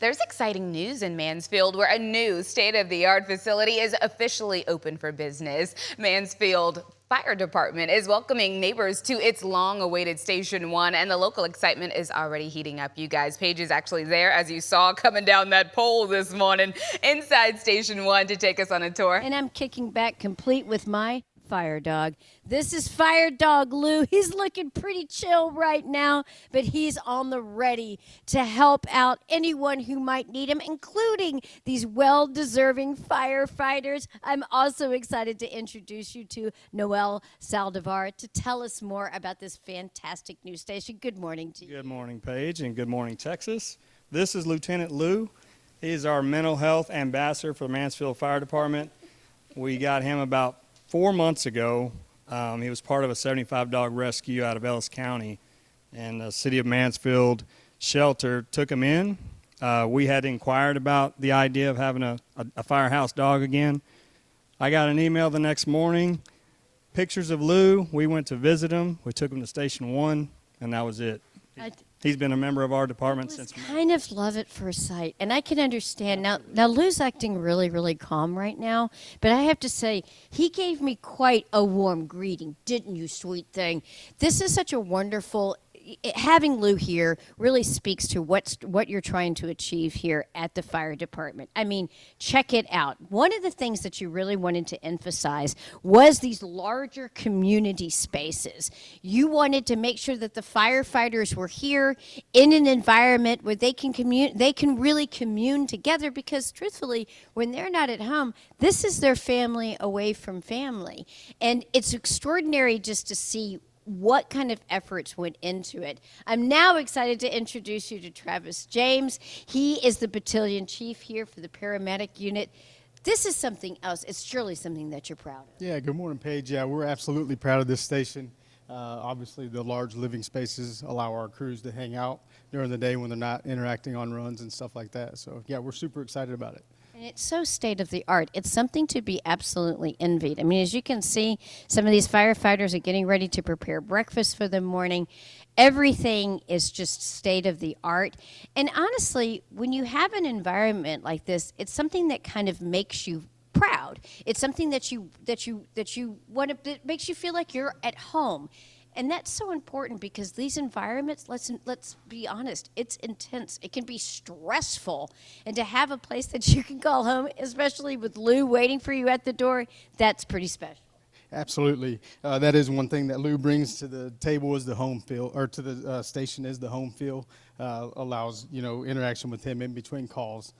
There's exciting news in Mansfield where a new state-of-the-art facility is officially open for business. Mansfield Fire Department is welcoming neighbors to its long-awaited Station 1, and the local excitement is already heating up, you guys. Paige is actually there, as you saw, coming down that pole this morning inside Station 1 to take us on a tour. And I'm kicking back complete with my fire dog. This is Fire Dog Lou. He's looking pretty chill right now, but he's on the ready to help out anyone who might need him, including these well-deserving firefighters. I'm also excited to introduce you to Noel Saldivar to tell us more about this fantastic new station. Good morning to you. Good morning, Paige, and good morning, Texas. This is Lieutenant Lou. He is our mental health ambassador for the Mansfield Fire Department. We got him about 4 months ago. He was part of a 75-dog rescue out of Ellis County, and the city of Mansfield shelter took him in. We had inquired about the idea of having a firehouse dog again. I got an email the next morning, pictures of Lou. We went to visit him. We took him to Station 1, and that was it. He's been a member of our department since. Kind of love at first sight, and I can understand now. Lou's acting really, really calm right now, but I have to say he gave me quite a warm greeting, didn't you, sweet thing? This is such a wonderful. Having Lou here really speaks to what you're trying to achieve here at the fire department. I mean, check it out. One of the things that you really wanted to emphasize was these larger community spaces. You wanted to make sure that the firefighters were here in an environment where they can really commune together, because truthfully, when they're not at home, this is their family away from family. And it's extraordinary just to see what kind of efforts went into it. I'm now excited to introduce you to Travis James. He is the battalion chief here for the paramedic unit. This is something else. It's surely something that you're proud of. Yeah, good morning, Paige. Yeah, we're absolutely proud of this station. Obviously, the large living spaces allow our crews to hang out during the day when they're not interacting on runs and stuff like that. So, yeah, we're super excited about it. And it's so state of the art. It's something to be absolutely envied. I mean, as you can see, some of these firefighters are getting ready to prepare breakfast for the morning. Everything is just state of the art. And honestly, when you have an environment like this, it's something that kind of makes you proud. It's something that you want to, that makes you feel like you're at home. And that's so important, because these environments, let's be honest, it's intense. It can be stressful. And to have a place that you can call home, especially with Lou waiting for you at the door, that's pretty special. Absolutely. That is one thing that Lou brings to the table, is the home feel, or to the station is the home feel. Allows, interaction with him in between calls.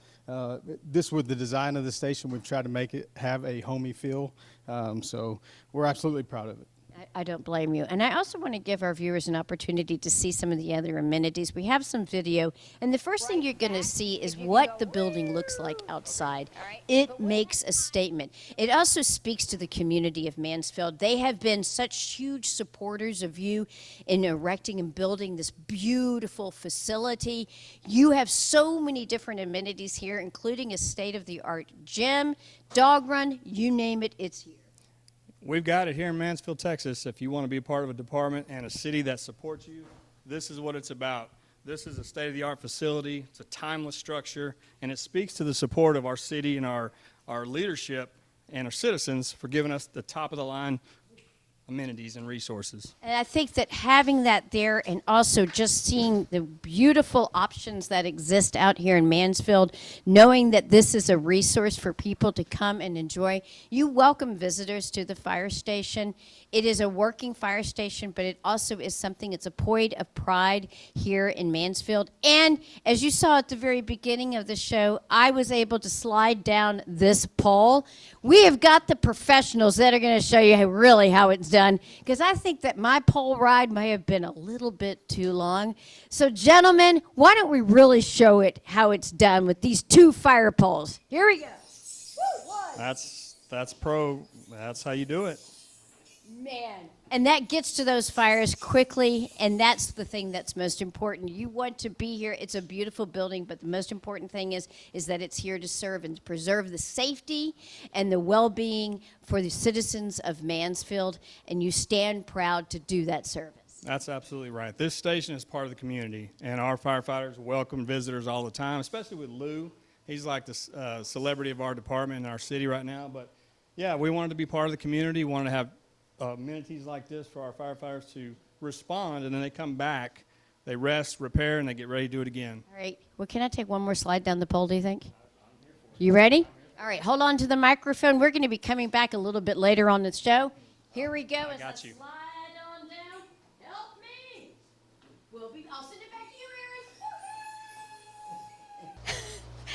This, with the design of the station, we've tried to make it have a homey feel. So we're absolutely proud of it. I don't blame you. And I also want to give our viewers an opportunity to see some of the other amenities. We have some video, and the first thing you're going to see is what the building looks like outside. It makes a statement. It also speaks to the community of Mansfield. They have been such huge supporters of you in erecting and building this beautiful facility. You have so many different amenities here, including a state-of-the-art gym, dog run, you name it, it's here. We've got it here in Mansfield, Texas. If you want to be a part of a department and a city that supports you, this is what it's about. This is a state-of-the-art facility. It's a timeless structure, and it speaks to the support of our city and our leadership and our citizens for giving us the top-of-the-line amenities and resources. And I think that having that there, and also just seeing the beautiful options that exist out here in Mansfield, knowing that this is a resource for people to come and enjoy. You welcome visitors to the fire station. It is a working fire station, but it also is something, it's a point of pride here in Mansfield. And as you saw at the very beginning of the show, I was able to slide down this pole. We have got the professionals that are going to show you really how it's done, because I think that my pole ride may have been a little bit too long. So gentlemen, why don't we really show it how it's done with these 2 fire poles? Here we go. That's pro. That's how you do it. Man. And that gets to those fires quickly, and that's the thing that's most important. You want to be here. It's a beautiful building, but the most important thing is that it's here to serve and to preserve the safety and the well-being for the citizens of Mansfield, and you stand proud to do that service. That's absolutely right. This station is part of the community, and our firefighters welcome visitors all the time, especially with Lou. He's like the celebrity of our department in our city right now. But, yeah, we wanted to be part of the community. We wanted to have amenities like this for our firefighters to respond, and then they come back, they rest, repair, and they get ready to do it again. All right. Well, can I take one more slide down the pole, do you think? You ready? All right. Hold on to the microphone. We're going to be coming back a little bit later on the show. Here we go. I got you. Slide on down. Help me. I'll send it back to you, Aaron.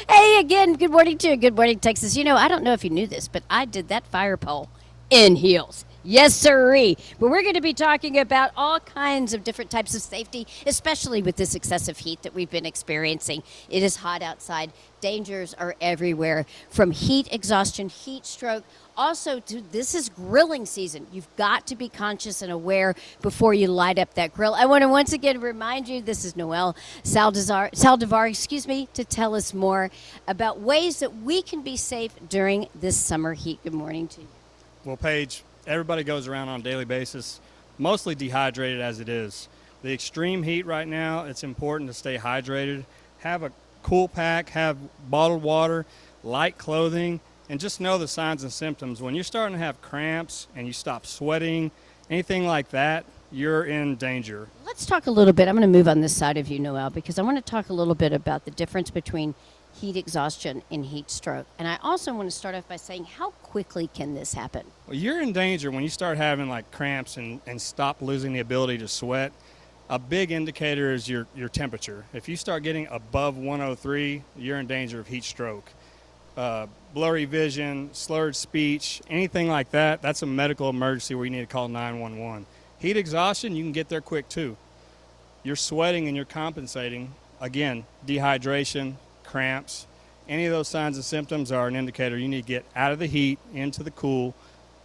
Hey, again, good morning to you. Good morning, Texas. You know, I don't know if you knew this, but I did that fire pole in heels. Yes, sirree. But we're going to be talking about all kinds of different types of safety, especially with this excessive heat that we've been experiencing. It is hot outside. Dangers are everywhere, from heat exhaustion, heat stroke. Also, this is grilling season. You've got to be conscious and aware before you light up that grill. I want to once again remind you, this is Noelle Saldivar, to tell us more about ways that we can be safe during this summer heat. Good morning to you. Well, Paige, everybody goes around on a daily basis, mostly dehydrated as it is. The extreme heat right now, it's important to stay hydrated. Have a cool pack, have bottled water, light clothing, and just know the signs and symptoms. When you're starting to have cramps and you stop sweating, anything like that, you're in danger. Let's talk a little bit. I'm going to move on this side of you, Noelle, because I want to talk a little bit about the difference between heat exhaustion and heat stroke. And I also want to start off by saying, how quickly can this happen? Well, you're in danger when you start having like cramps and stop losing the ability to sweat. A big indicator is your temperature. If you start getting above 103, you're in danger of heat stroke. Blurry vision, slurred speech, anything like that, that's a medical emergency where you need to call 911. Heat exhaustion, you can get there quick too. You're sweating and you're compensating. Again, dehydration, cramps, any of those signs and symptoms are an indicator you need to get out of the heat, into the cool,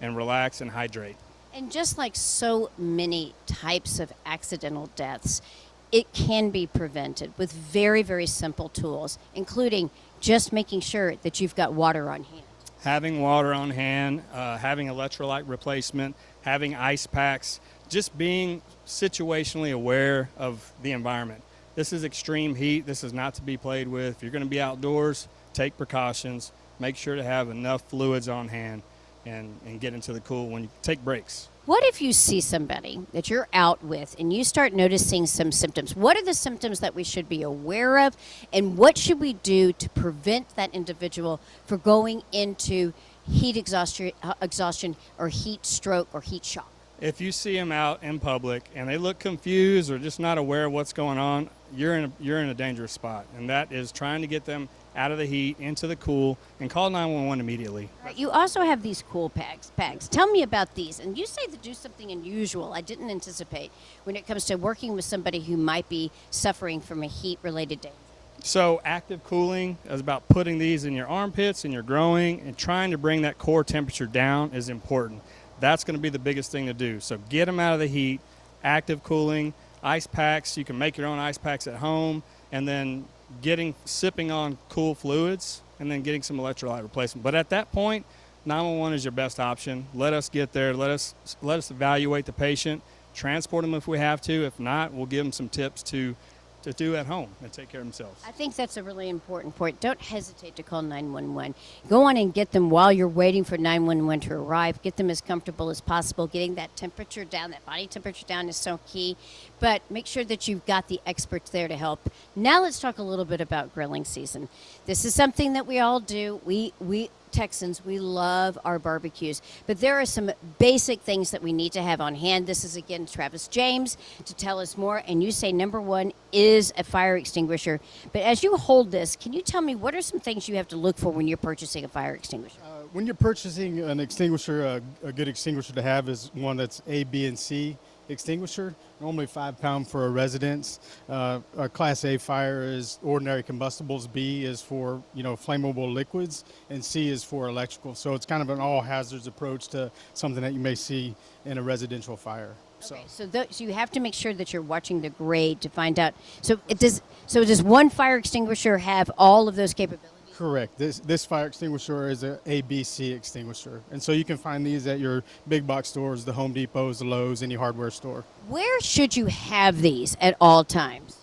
and relax and hydrate. And just like so many types of accidental deaths, it can be prevented with very, very simple tools, including just making sure that you've got water on hand. Having water on hand, having electrolyte replacement, having ice packs, just being situationally aware of the environment. This is extreme heat. This is not to be played with. If you're going to be outdoors, take precautions. Make sure to have enough fluids on hand and get into the cool when you take breaks. What if you see somebody that you're out with and you start noticing some symptoms? What are the symptoms that we should be aware of, and what should we do to prevent that individual from going into heat exhaustion or heat stroke or heat shock? If you see them out in public and they look confused or just not aware of what's going on, you're in a dangerous spot, and that is trying to get them out of the heat, into the cool, and call 911 immediately. Right, you also have these cool packs. Tell me about these. And you say to do something unusual I didn't anticipate when it comes to working with somebody who might be suffering from a heat-related danger. So active cooling is about putting these in your armpits and your groin, and trying to bring that core temperature down is important. That's going to be the biggest thing to do. So get them out of the heat, active cooling, ice packs. You can make your own ice packs at home, and then sipping on cool fluids, and then getting some electrolyte replacement. But at that point, 911 is your best option. Let us get there. Let us evaluate the patient, transport them if we have to. If not, we'll give them some tips to do at home and take care of themselves. I think that's a really important point. Don't hesitate to call 911. Go on and get them while you're waiting for 911 to arrive. Get them as comfortable as possible. Getting that temperature down, that body temperature down is so key. But make sure that you've got the experts there to help. Now let's talk a little bit about grilling season. This is something that we all do. We Texans, we love our barbecues, but there are some basic things that we need to have on hand. This is, again, Travis James to tell us more, and you say number one is a fire extinguisher. But as you hold this, can you tell me what are some things you have to look for when you're purchasing a fire extinguisher? When you're purchasing an extinguisher, a good extinguisher to have is one that's A, B, and C extinguisher, normally £5 for a residence. A Class A fire is ordinary combustibles, B is for flammable liquids, and C is for electrical. So it's kind of an all hazards approach to something that you may see in a residential fire. Okay, so you have to make sure that you're watching the grade to find out. So does one fire extinguisher have all of those capabilities? Correct. This fire extinguisher is a ABC extinguisher. And so you can find these at your big box stores, the Home Depots, the Lowe's, any hardware store. Where should you have these at all times?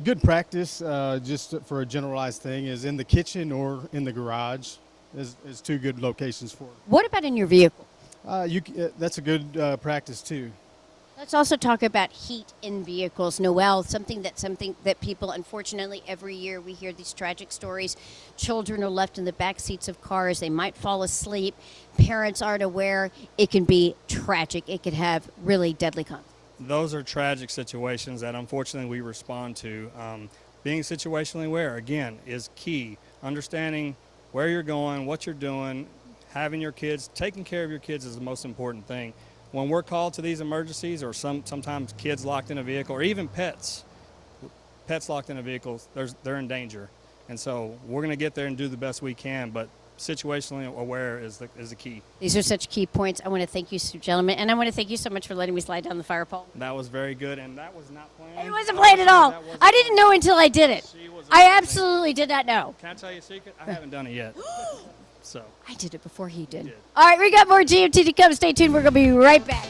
Good practice, just for a generalized thing, is in the kitchen or in the garage is two good locations for it. What about in your vehicle? That's a good practice too. Let's also talk about heat in vehicles. Noelle, something that people, unfortunately, every year we hear these tragic stories. Children are left in the back seats of cars. They might fall asleep. Parents aren't aware. It can be tragic. It could have really deadly consequences. Those are tragic situations that unfortunately we respond to. Being situationally aware, again, is key. Understanding where you're going, what you're doing, having your kids, taking care of your kids is the most important thing. When we're called to these emergencies, or sometimes kids locked in a vehicle, or even pets locked in a vehicle, they're in danger. And so we're going to get there and do the best we can, but situationally aware is the key. These are such key points. I want to thank you, gentlemen, and I want to thank you so much for letting me slide down the fire pole. That was very good, and that was not planned. It wasn't planned at all. I didn't know until I did it. I amazing. absolutely did not know. Can I tell you a secret? I haven't done it yet. So I did it before he did. did. All right, we got more GMT to come. Stay tuned. We're going to be right back.